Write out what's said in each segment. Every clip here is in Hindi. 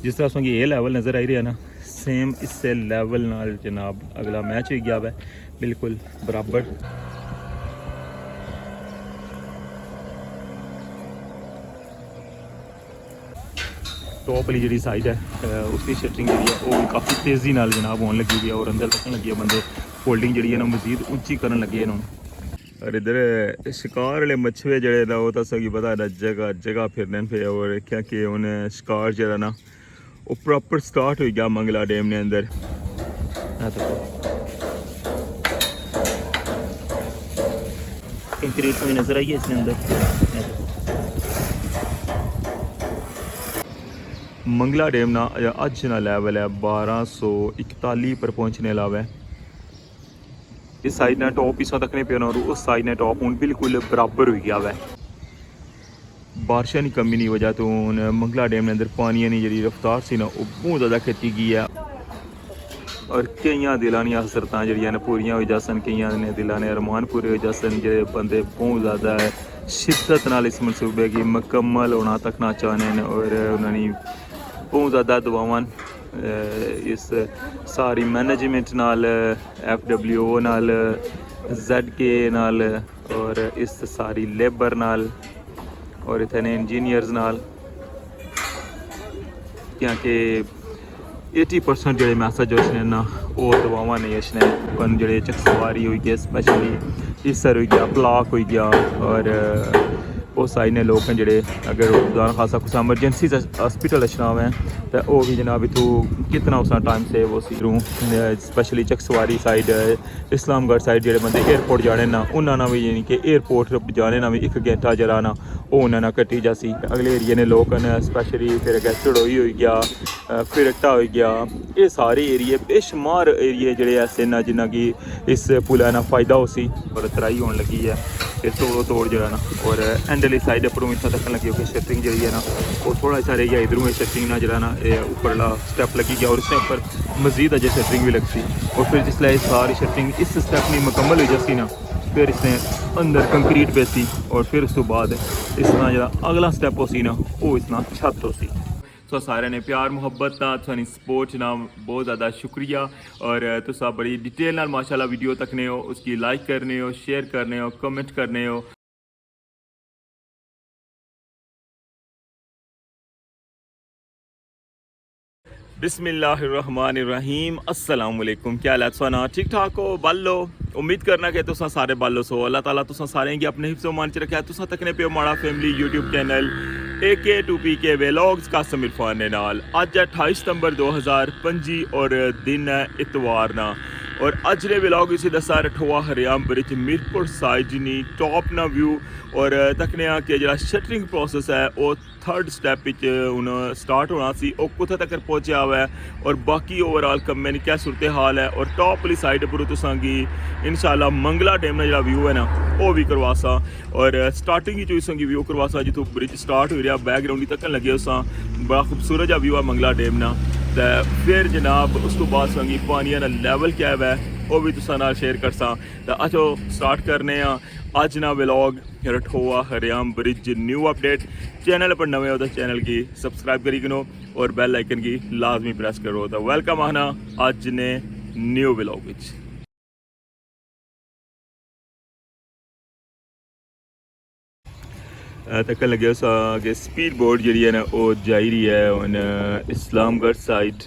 जिस तरह तुसेंगी ए लैवल नज़र आई रहा ना, सेम इस्से लैवल नाल जनाब अगला मैच हो गया है बिल्कुल बराबर। टॉप वाली जी साइड है उसकी शटरिंग जी है वो काफ़ी तेज़ी नाल जनाब होने लगी हुई है और अंदर तकन लगी है बंदे फोल्डिंग जी है ना मजीद उच्ची करन लगे हैं। और इधर शिकार वाले मच्छवे जड़े ना वो तो सगी पता है जगह जगह फिरने पे और क्या कि उन्हें शिकार जरा ना वो प्रॉपर स्टार्ट हो गया मंगला डैम के अंदर। कंक्रीट में नजर आई है इसके अंदर मंगला डैम ना अज ना लैवल है 1241 पर पहुंचने अलावा इस साइड ने टॉप इस तकने पे और उस साइड ने टॉप हूँ बिल्कुल बराबर हो गया है। बारिशा की कमी की वजह तो हूँ मंगला डैम के अंदर पानी की जी रफ्तार से ना वो बहुत ज़्यादा खिंची गई है और कई दिलों दी हसरत जड़ियाँ पूरियां हो जासन, कई दिलों ने अरमान पूरे हो जासन जो बंदे बहुत ज़्यादा शिद्दत नाल इस मनसूबे की मुकम्मल होना तकना चाहते हैं और उन्होंने बहुत ज़्यादा दुआवां इस सारी मैनेजमेंट नाल FWO नाल ZK नाल और इस सारी लेबर नाल और इतने इंजीनियर्स नाल क्योंकि 80% जो मैसेज अच्छे ना वो दुआवां नहीं अच्छे पन जो चकसवारी हुई गया स्पैशली इसर हो गया ब्लॉक हो गया और उस साइड ने लोग जोड़े अगर खुदा खासा कुछ एमरजेंसी हॉस्पिटल अच्छना है तो वह भी जनाब इतू कितना उस टाइम से वो सीरूँ specially Chakswari side Islamgarh side जो बंदे एयरपोर्ट जाने ना उन्होंने भी यानी कि एयरपोर्ट जाने ना भी एक घंटा जरा ना वो उन्होंने कट्टी जासी। अगले एरिए ने लोग स्पैशली फिर गैसडोई हो गया फिर अट्टा हो गया ये सारे एरिए बेशुमार एरिए जोड़े ऐसे ना जिन्ना कि इस पुला ना फ़ायदा हो सी और तराई होने लगी है फिर तोड़ो तोड़ जो है ना और एंडली साइड अपरों इतना तक लगी कि शटरिंग जी है ना वो थोड़ा सा रह गया इधरों शटरिंग ना जरा ना उपरला स्टैप लगी गया और उसके ऊपर मजीद अजय शटरिंग भी लगती और फिर जिसलिए सारी शटरिंग इस स्टैप में मुकम्मल हो जाती ना फिर इसने अंदर कंक्रीट पेसी और फिर उस तो बाद इसना जो अगला स्टैप हो सी ना वो इतना छत हो सी। तो सारे ने प्यार मुहब्बत ना थोड़ी सपोर्ट ना बहुत ज़्यादा शुक्रिया और तुस बड़ी डिटेल नाल माशाल्लाह वीडियो तकने हो उसकी लाइक करने हो शेयर करने हो कमेंट करने हो। बिस्मिल्लाहिर्रहमानिर्रहीम अस्सलाम वालेकुम क्या हाल है सुना ठीक ठाक हो बालो उम्मीद करना कि तुसा सारे बालो सो अल्लाह ताला तुसा सारे की अपने हिफ्ज़ो मान च रखा तुसा तकने पे माड़ा family YouTube channel AK2PK vlogs Qasim Irfan ने नाल अज 28 सितंबर 2025 और दिन है इतवार ना और अज ने व्लॉग इसी दसा रठोआ हरियाम ब्रिज मीरपुर साइड नी टॉप ना व्यू और तकने कि जो शटरिंग प्रोसेस है वो थर्ड स्टैप हूँ स्टार्ट होना सी वो कुत्थे तक पहुँचा हुआ है और बाकी ओवरऑल कम्मे की क्या सूरत हाल है और टॉप वाली साइड पर तुसांगी इंशाल्लाह मंगला डैम का जो व्यू है ना वो भी करवासा और स्टार्टिंग तुसांगी व्यू करवासा जितों ब्रिज स्टार्ट हो रहा बैकग्राउंड ही तकन लगे उस बड़ा खूबसूरत जहा व्यू है मंगला डैम ना तो फिर जनाब उस तो बाद संगी पानी का लैवल क्या है वो भी तुसा नाल शेयर करसा तो अच्छो स्टार्ट करने अज ना व्लॉग रठोआ हरियाम ब्रिज न्यू अपडेट चैनल पर नवे हो तो चैनल की सब्सक्राइब करी करो और बैल आइकन की लाजमी प्रेस करो तो वेलकम आना अज ने न्यू व्लॉग विच। तक लगे कि स्पीड बोट जी है ना वो जाई रही है उन इस्लामगढ़ साइड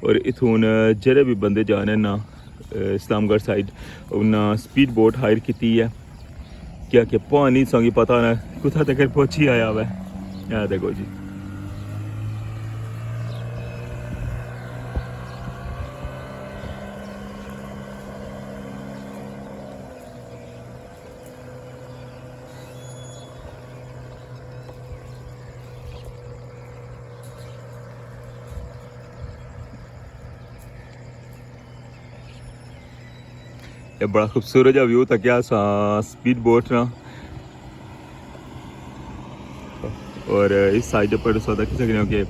और इथून जेह्ड़े भी बंदे जाने ना इस्लामगढ़ साइड उन्हें स्पीड बोट हायर की है क्या कि पानी संगी पता ना कुत्था तक पहुंची आया वै देखो जी। ये बड़ा खूबसूरत जहा व्यू था क्या स्पीड बोट ना और इस साइड पर देख सकते हो कि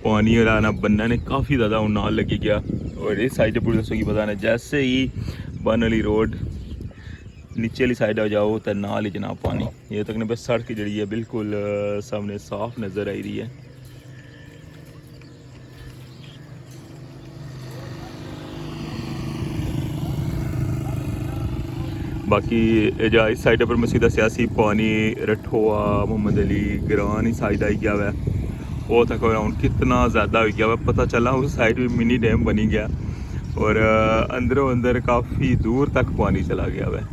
पानी ना बनना ने काफ़ी ज़्यादा नाल लगी गया और इस साइड पर दोस्तों की पता ना जैसे ही बन वाली रोड नीचे वाली साइड आ जाओ तो नाल ही जनाब पानी। ये तकरीबन सड़क जी है बिल्कुल सामने साफ नज़र आई रही है। बाकी जा इस साइड पर मसीदा सियासी पानी रठोआ मोहम्मद अली गिरान साइड आई गया है। वो तक अराउंड कितना ज़्यादा हो गया है पता चला। उस साइड भी मिनी डैम बनी गया और अंदरों अंदर काफ़ी दूर तक पानी चला गया है।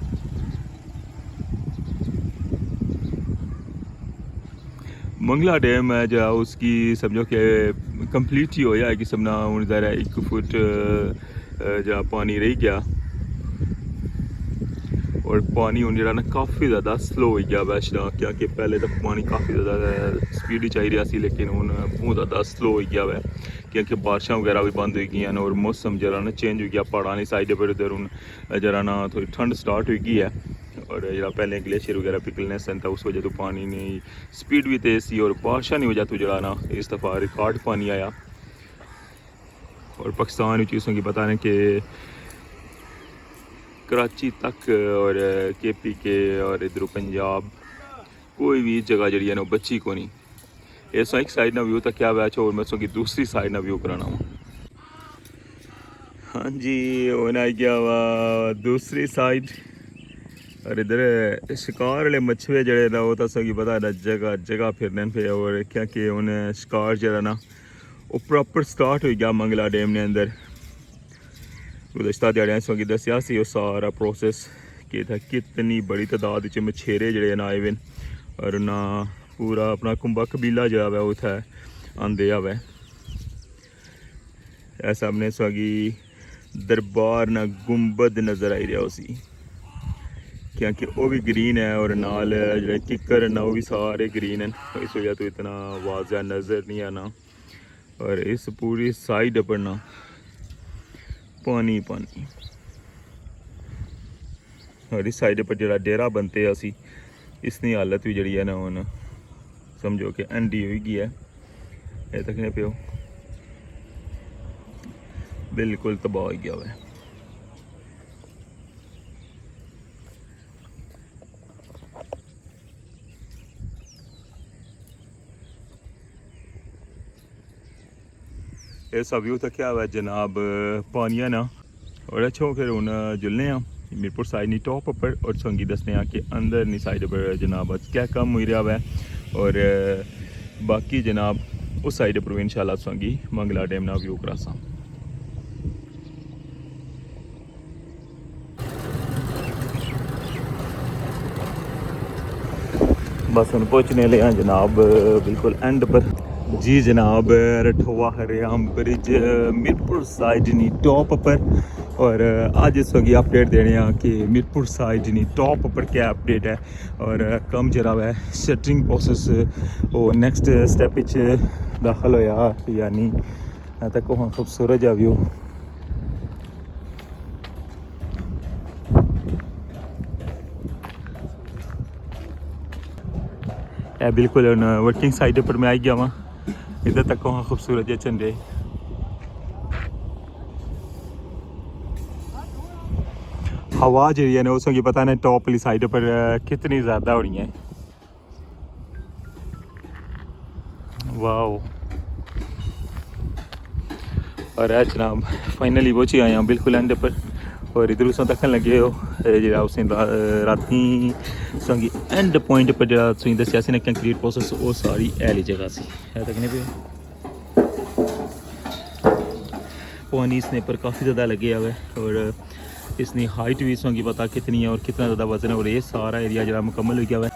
मंगला डैम है जो उसकी समझो कि कंप्लीट ही होया है कि समझना हूँ ज़रा 1 फुट जो पानी रह गया और पानी हूँ जरा ना काफ़ी ज़्यादा स्लो हो गया वैसे क्योंकि पहले तक पानी काफ़ी ज़्यादा स्पीड ही चाहिए सी लेकिन हूँ बहुत ज़्यादा स्लो हो गया है क्योंकि बारिशां वगैरह भी बंद हो गई और मौसम जरा ना चेंज हो गया। पहाड़ा की साइड पर इधर हूँ जरा ना थोड़ी ठंड स्टार्ट हो गई है और जरा पहले ग्लेशियर वगैरह पिघलने सन तो उस वजह तो पानी नहीं स्पीड भी तेज़ थी और बारिशां नहीं वजह तो जरा ना इस दफ़ा रिकॉर्ड पानी आया। और पाकिस्तान चीज़ों की बताने के कराची तक और KP के और इधर पंजाब कोई भी जगह जी है ना बची को नहीं। इस एक साइड ना व्यू तक क्या बैच और मैं सो की दूसरी साइड ना व्यू कराना हूँ। हाँ जी होना गया वा दूसरी साइड और इधर शिकार वाले मछुए जड़े ना वो तो सगी पता है जगह जगह फिरने पे और क्या कि उन्हें शिकार जरा ना वो प्रॉपर स्टार्ट हो गया मंगला डैम ने अंदर। गुज़श्ता दिहाड़ियां इस वक्त दसिया सी सारा प्रोसेस कि कितनी बड़ी तादाद च मछेरे जड़े ना आए और ना पूरा अपना कुंभा कबीला जो है उत्थे आंदे आवे। ऐसा हमने इस वक्त दरबार ना गुंबद नज़र आई रहा उसी क्योंकि वो भी ग्रीन है और नाल जो किकर ना वो भी सारे ग्रीन हैं इस वजह तो इतना वाज़ा नज़र नहीं आना। और इस पूरी साइड पर ना पानी पानी और इस साइड पर जरा डेरा बनते असी इसकी हालत भी जड़ी है ना हूँ समझो कि एंडी हो गई है। ये तकने पे बिल्कुल तबाह हो गया है। ऐसा व्यू तो क्या हुआ जनाब पानिया ना और अच्छा फिर हूँ जुलने मीरपुर साइड नी टॉप पर और संगी दसने कि अंदर नी साइड पर जनाब क्या कम हो रहा है और बाकी जनाब उस साइड पर इंशाल्लाह संगी मंगला डैम ना व्यू करासा। बस हम पहुँचने ले हैं जनाब बिल्कुल एंड पर जी जनाब रठोआ हरियाम ब्रिज मीरपुर साइड नी टॉप पर और आज इस वक्त अपडेट देने कि मीरपुर साइड नी टॉप पर क्या अपडेट है और कम जरा है शटरिंग प्रोसेस वो नेक्स्ट स्टेप दाखिल होया यानी तक वहाँ खूबसूरत जा व्यू। बिल्कुल वर्किंग साइड पर मैं आई गया वहाँ इधर तक वहाँ खूबसूरत है झंडे। हवा जी है ना उसमें की पता नहीं टॉप वाली साइड पर कितनी ज़्यादा हो रही है। वाओ और जनाब फाइनली पहुंची आए हैं बिल्कुल एंड पर और इधर उस तक लगे हो जो उस राती संगी एंड पॉइंट पर जो तुम दसिया ना कंक्रीट प्रोसेस वो सारी ऐली जगह से तकने पे पानी इसने पर काफ़ी ज़्यादा लगे हुए और इसकी हाइट भी इसमें की पता कितनी है और कितना ज़्यादा वजन है और ये सारा एरिया जरा मुकम्मल हो गया है।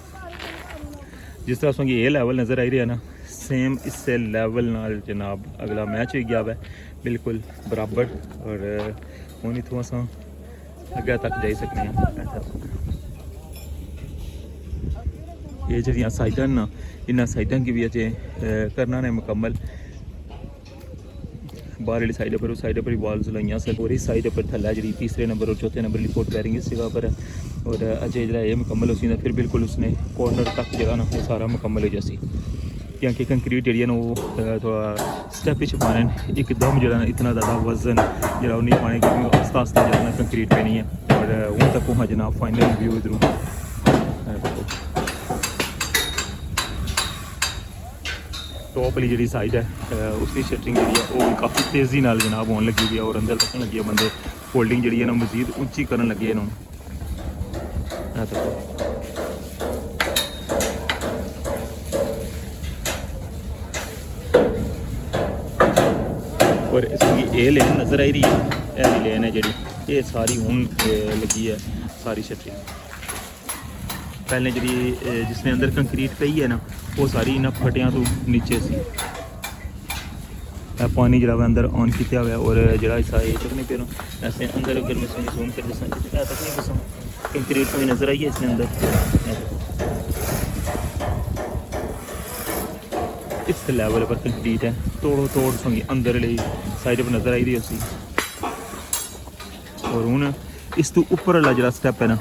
जिस तरह उसमें ये लेवल नज़र आई रही है ना सेम इससे लेवल नाल जनाब अगला मैच हो गया है बिल्कुल बराबर और हूँ इतों अस अगर तक जाई सकते हैं। ये जी साइडां ना इन साइडां की भी अजे करना ने मुकम्मल बाहर वाली साइड पर उस साइड पर वॉल्स लाइया से और इस साइड पर थल्ला जी तीसरे नंबर और चौथे नंबर की फोर्थ पैरिंग इस जगह पर है और अजय जो ये मुकम्मल हो सी फिर बिल्कुल उसने कॉर्नर तक जगह ना सारा मुकम्मल हो जैसी क्योंकि कंक्रीट जी वो थोड़ा स्टैप पाने एकदम जो इतना ज़्यादा वजन जो नहीं पाने क्योंकि आस्ता आस्ता जो कंक्रीट पे नहीं है और हूँ तक हाँ जनाब फाइनल व्यू इधरों टॉप वाली जी साइड है उसकी शटरिंग जी है वो भी काफ़ी तेज़ी नाल जनाब होने लगी हुई है और अंदर तक लगी है बंदे फोल्डिंग जी है ना मजीद उच्ची करन लगे इन्हों और इसकी ये लेन नज़र आई रही है यह लेन है जी ये सारी हूँ लगी है सारी शटरिंग पहले जी जिसने अंदर कंक्रीट पई है ना वो सारी इन्होंने फटिया तो नीचे सी पानी जरा अंदर ऑन किया हुआ है और जरा हिस्सा ये तक नहीं पेरों ऐसे अंदर अगर मैं जूम कर दसा तक नहीं दसा कंक्रीट तो नज़र आई है इसने अंदर इस लेवल पर कंक्रीट है तोड़ो तोड़ संगी अंदर ले साइड पर नज़र आई रही उसी और हूँ इस तो ऊपर वाला जरा स्टैप है ना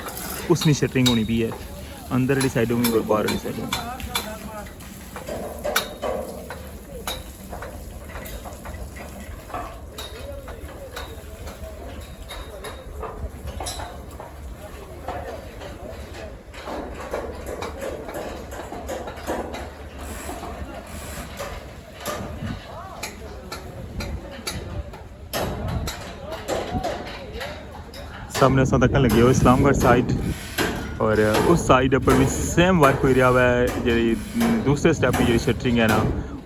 उसकी शटरिंग होनी भी है अंदर वाली साइडों में और बाहर वाली साइडों में सामने असा तक लगे हो इस्लामगढ़ साइड और उस साइड पर भी सेम वर्क हो रहा हुआ है जी दूसरे स्टैप की जी शटरिंग है ना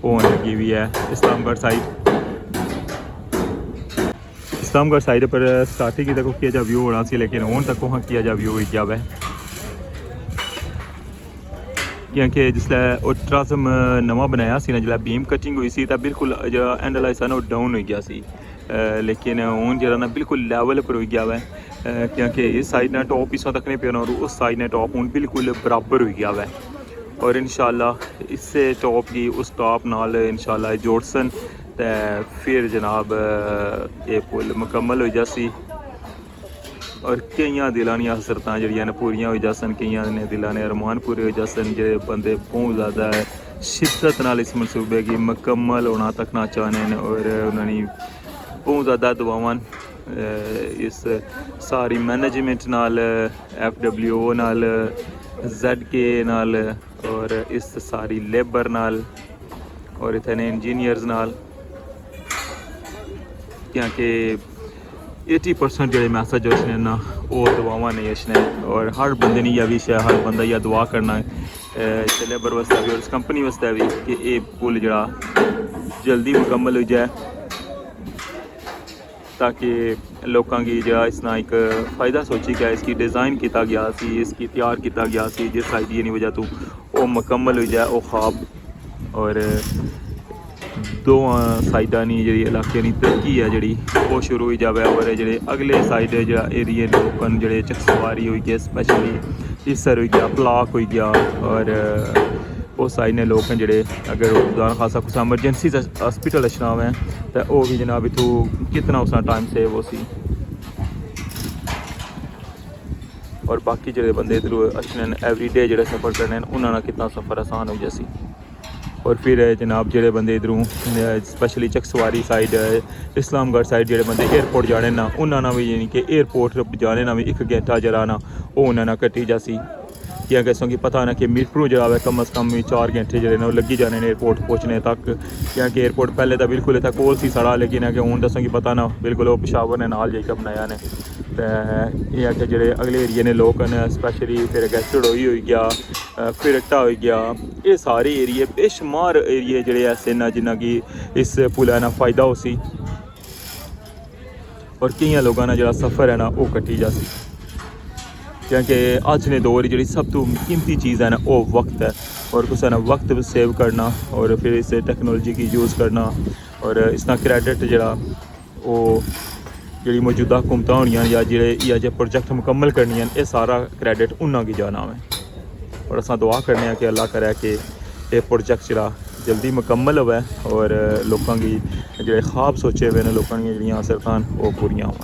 वो होने लगी हुई है इस्लामगढ़ साइड पर स्टार्टिंग तक किया जा व्यू होना सी लेकिन हूँ तक वहाँ किया जा व्यू हो गया है क्योंकि जिसलै ओह ट्रांसम नवा बनाया सी ना जिसलै बीम कटिंग हुई सी तो बिल्कुल जो एंड वाला हिस्सा ना डाउन हो गया सी लेकिन हूँ जरा ना बिल्कुल लैवल पर हो गया है क्योंकि इस साइड ने टॉप हिस्सा तक नहीं पेना और उस साइड ने टॉप हूँ बिल्कुल बराबर हो गया है और इंशाल्लाह इससे टॉप की उस टॉप नाल इंशाल्लाह जोड़सन तो फिर जनाब ये पुल मुकम्मल हो जासी और कई दिलों दी हसरतां जड़ियां पूरियां हो जासन कई ने दिलों ने अरमान पूरे हो जासन जो बंदे बहुत ज़्यादा शिद्दत नाल इस मनसूबे की मुकम्मल होना तकना चाहते और उन्होंने बहुत ज़्यादा दुआवां इस सारी मैनेजमेंट नाल FWO नाल ZK नाल और इस सारी लेबर नाल और इतने इंजीनियर्स नाल क्योंकि 80% जो मैसेज जो ना वो दुआवां नहीं अच्छने और हर बंदे ने यह विश है हर बंदा यह दुआ करना है लेबर वास्ते भी और इस कंपनी वास्ते भी कि ये पुल जरा जल्दी मुकम्मल हो जाए ताकि लोगों की जो इसना एक फ़ायदा सोची गया इसकी डिज़ाइन किया गया सी इसकी तैयार किया गया सी जिस साइड की वजह तो वो मुकम्मल हो जाए वो ख्वाब और दो साइडा की जी इलाके की तरक्की है जी वो शुरू हो जाए और जो अगले साइड जो एरिए लोगों जो चकसवारी हो गया स्पैशली इसर हो गया ब्लॉक हो गया और उस साइड ने लोग हैं जोड़े अगर खुदा खासा कुछ एमरजेंसी हॉस्पिटल अचना है तो वह भी जनाब इतों कितना उसका टाइम सेव हो सी और बाकी जो बंदे इधरों अच्छे एवरीडे जो सफ़र करने उन्होंने कितना सफ़र आसान हो जासी और फिर जनाब जो बंदे इधरों specially Chakswari side Islamgarh side जो बंदे एयरपोर्ट जाने ना उन्होंने भी यानी कि एयरपोर्ट जाने ना भी एक घंटा जरा ना वो उन्होंने कटी जासी क्या कैसों की पता ना कि मीटरों जो है कम अज़ कम 4 घंटे जो लगी जाने एयरपोर्ट पहुँचने तक क्योंकि एयरपोर्ट पहले तो बिल्कुल इतना कोल सी सारा लेकिन है कि हूँ दसों की पता ना बिल्कुल वो पेशावर ने नाल जाकर बनाया ने तो यह कि जो अगले एरिए ने लोग हैं स्पैशली फिर अगर चढ़ोई हो गया फिरटा हो गया ये सारे एरिए बेशुमार एरिए जोड़े ऐसे ना जिन्हें कि इस पुल ना फ़ायदा हो सी और कई लोगों का जो सफ़र है ना वो कटी जा सी क्योंकि अज ने दौर जी सब तो कीमती चीज़ है ना वो वक्त है और कुछ ना वक्त सेव करना और फिर इस टेक्नोलॉजी की यूज़ करना और इसका क्रेडिट जरा वो जी मौजूदा हुकूमत होनिया या जो प्रोजेक्ट मुकम्मल करनी ये सारा क्रेडिट उन्होंने की जाना है और असा दुआ करने कि अल्लाह करे कि ये प्रोजेक्ट जरा जल्दी मुकम्मल होवे और लोगों की जो ख्वाब सोचे हुए हैं लोगों की जो आसरतां वो पूरियां हो।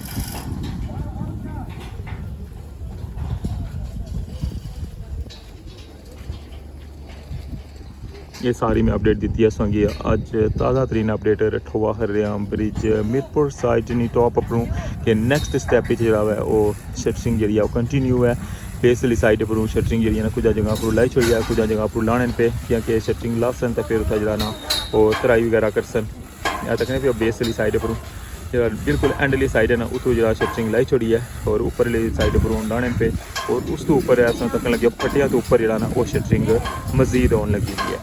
ये सारी मैं अपडेट दी है संगी अज ताज़ा तरीन अपडेट रठोवा हरियाम ब्रिज मीरपुर साइड नहीं टॉप अपनों के नैक्सट स्टैप जो है वो शटरिंग जी कंटिन्यू है बेस वाली साइड पर शटरिंग जी कुछ जगह पर लाई छोड़ी है कुछ जगह पर लाने पे क्योंकि शटरिंग लासन तो फिर उत्थे जो ना वो तराई वगैरह करसन या तक नहीं बेस वाली साइड पर जो बिल्कुल एंडली साइड है ना उतो जो शटरिंग लाई छोड़ी है और ऊपरली साइड पर लाने पे और उस तो ऊपर ऐसा तक लगे फटिया तो ऊपर जो ना वो शटरिंग मजीद आने लगी हुई है।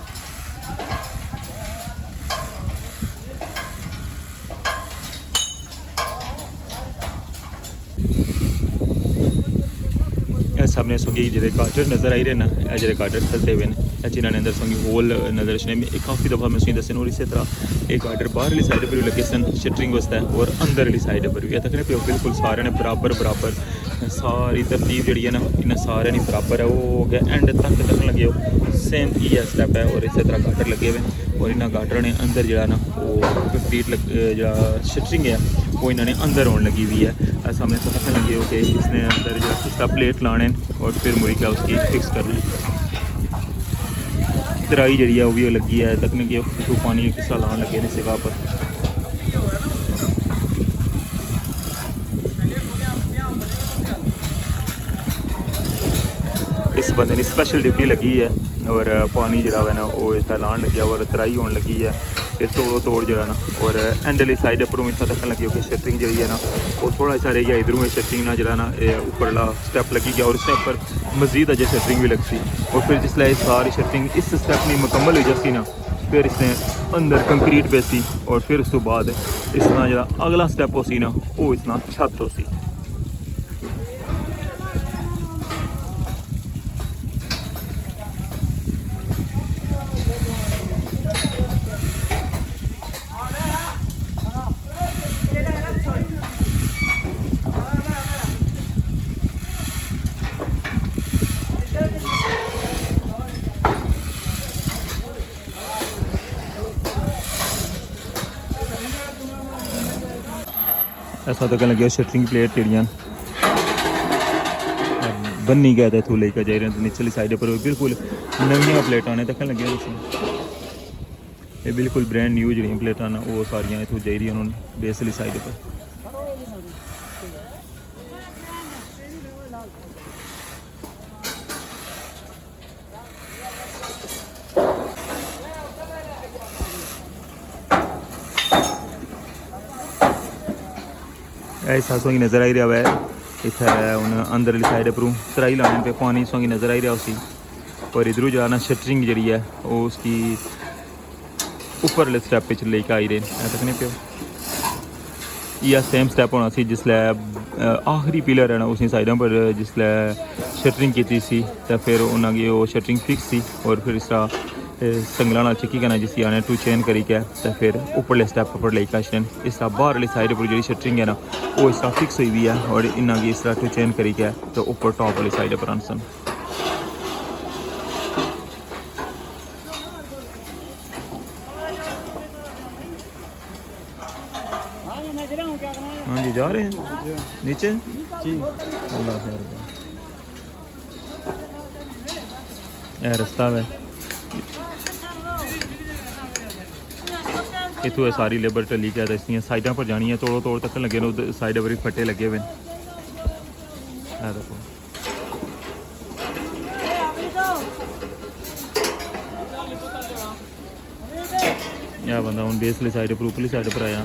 सामने सोगी जो गाटर नज़र आई रहे ना जो गाटर चलते हुए हैं जिन्होंने अंदर सोगी होल नज़र रचने में काफ़ी दफ़ा मैं दसन और इसी तरह एक गाटर बाहरली साइड पर भी लगे सन शटरिंग वास्ते और अंदर वाली साइड पर भी तक पे बिल्कुल सारे ने बराबर सारी तरतीब जी है ना इन सारे नहीं बराबर है वो हो गया एंड तक लगे हो सेम ही स्टैप है और इसी तरह गाटर लगे हुए और इन्होंने गाटर ने अंदर जो ना वो कंक्रीट जो शटरिंग है वो इन्होंने अंदर आने लगी हुई है सामने तो पता लगे हो कि इसने अंदर जो इसका प्लेट लाने और फिर मुड़ी क्या उसकी फिक्स कर लें तराई जी है वो भी लगी है तक नहीं कि पानी किस्सा लाने लगे इस जगह पर इस बंदे ने स्पेशल ड्यूटी लगी है और पानी जो है ना वो इसका लान लगे और तराई होने लगी है फिर तोड़ जो है ना और एंडली साइड पर इतना तक लगी हो कि शटरिंग जी है ना वो थोड़ा सा रह गया इधरों शटरिंग ना जो ना ऊपरला स्टैप लगी गया और इसके ऊपर मजीद अजय शटरिंग भी लगती और फिर जिसलिए सारी शटरिंग इस स्टैप में मुकम्मल हो जाती ना फिर इसने अंदर कंक्रीट बेसी और फिर उस तो बाद इसना जो अगला स्टैप हो सी ना वो इसना छत हो सी। ऐसा तक लगे शटरिंग प्लेट जड़ियाँ बनी गया था इतों लेकर जा रहे निचली साइड पर बिल्कुल नवी प्लेटा ने तक लगे ये बिल्कुल ब्रांड न्यू जी प्लेटा ना वो सारिया इतों जा रही उन्होंने बेस वाली साइड पर ऐसा सोंगी नज़र आई रहा है इतना हूँ अंदर वाली साइड पर तराई लाने पे पानी सोंगी नज़र आई रहा उसी और इधरों जो ना शटरिंग जी है वो उसकी ऊपर स्टैप लेके आई रहे तक नहीं पे यह सेम स्टैप होना सी जिसलै आखिरी पिलर है ना उसी साइडों पर जिसलै शटरिंग की सी तो फिर उन्होंने वो शटरिंग फिक्स सी और फिर इस संगला नाल चिक्की करना जिसकी आने टू चेन करी के तो फिर ऊपरले स्टैप पर लेके आने इस बाहर वाली साइड पर जी शटरिंग है ना वो इस फिक्स हुई हुई है और इन्हों की इस तरह टू चेन करी के तो ऊपर टॉप वाली साइड पर आन सन। हाँ जी जा रहे हैं नीचे जी अल्लाह खैर रास्ता है इतों है सारी लेबर टली के इसलिए साइडों पर जानी है तोड़ तक लगे ने साइड पर फटे लगे हुए देखो यह बंदा हूँ बेसली साइड पर ऊपरली साइड पर आया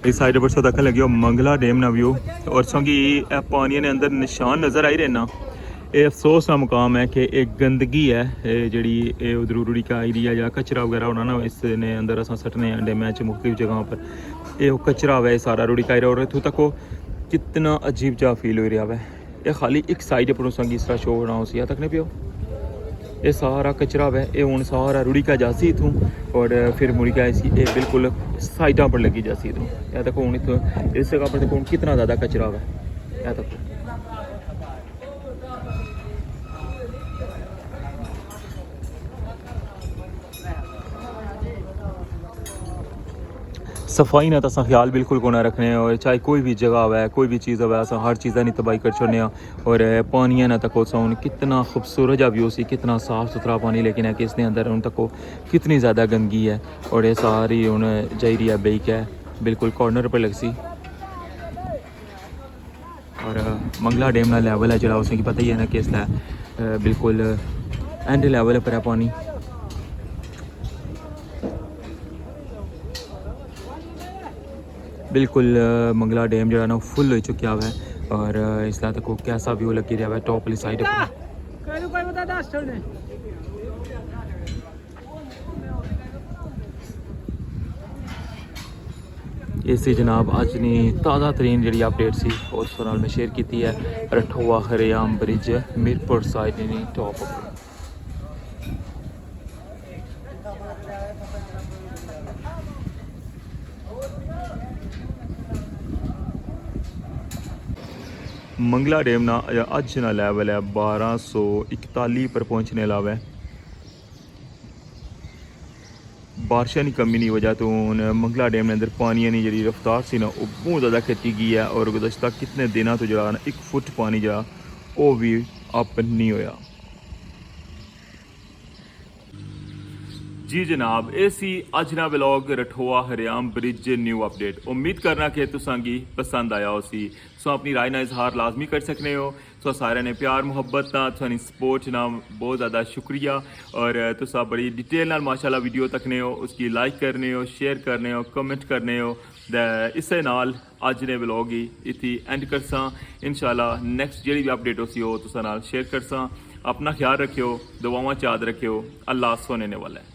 इस साइड पर सो तक लगे मंगला डैम ना व्यू और सोंगी पानी ने अंदर निशान नज़र आई रहे ना ये अफसोस का मुकाम है कि एक गंदगी है जी उधर रुड़ी का आई रही है या कचरा वगैरह होना ना इसने अंदर अस सटने डैम मुख्तलिफ जगहों पर ये कचरा है सारा रुड़ी का और इतों तक वो कितना अजीब जा फील हो रहा है ये खाली एक साइड पर संगी इस तरह शो होना उसी यहाँ तक नहीं पियो ये सारा कचरा है ये हूँ सारा रुड़ी का जासी इतों और फिर मुड़ी का ऐसी ये बिल्कुल साइडों पर लगी जासी इतों यहाँ तक हूँ इतों इस जगह पर देखो कितना ज़्यादा कचरा है यहाँ तक सफाई ना तो अस ख्याल बिल्कुल को ना रखने और चाहे कोई भी जगह है कोई भी चीज़ है अस हर चीज़ा नहीं तबाही कर छोड़ने और पानी ना तको उन कितना खूबसूरत जा व्यू सी कितना साफ़ सुथरा पानी लेकिन है कि इसके अंदर उन तको कितनी ज़्यादा गंदगी है और ये सारी उन जायरी है बेक है बिल्कुल कॉर्नर पर लग सी और मंगला डैम का लैवल है जो उसकी पता ही है ना कि इसका बिल्कुल एंड लैवल पर है पानी बिल्कुल मंगला डैम जो है ना फुल हो चुका हुआ है और इसलिए तक कैसा व्यू लगी रहा है टॉप वाली साइड इसी जनाब अज ने ताज़ा तरीन जी अपडेट सी उस नाल मैं शेयर की है रठोआ खरेआम ब्रिज मीरपुर साइड ने टॉप मंगला डैम ना अज ना लैवल है 1241 पर पहुँचने अलावा है बारिशा की कमी की वजह तो मंगला डैम के अंदर पानी की जी रफ्तार सी ना वो बहुत ज़्यादा खिंची गई है और गुज़श्ता कितने दिनों तो जरा 1 फुट पानी जरा वो भी अप नहीं होया जी जनाब ये सी अज ना व्लॉग रठोआ हरियाम ब्रिज न्यू अपडेट उम्मीद करना कि तुसांगी पसंद आया उसी सो अपनी राय ना इजहार लाजमी कर सकने हो सो सारे ने प्यार मुहब्बत ना तुसानी सपोर्ट ना बहुत ज़्यादा शुक्रिया और तुसा बड़ी डिटेल नाल माशाल्लाह वीडियो तकने हो उसकी लाइक करने हो शेयर करने हो कमेंट करने हो इस नाल अज ने व्लॉग ही इत्थी एंड करसा इंशाल्लाह नेक्स्ट जी भी अपडेट उसी हो तुसा नाल शेयर करसा अपना ख्याल रखियो दुआवां याद रखियो अल्लाह सोने वाला है।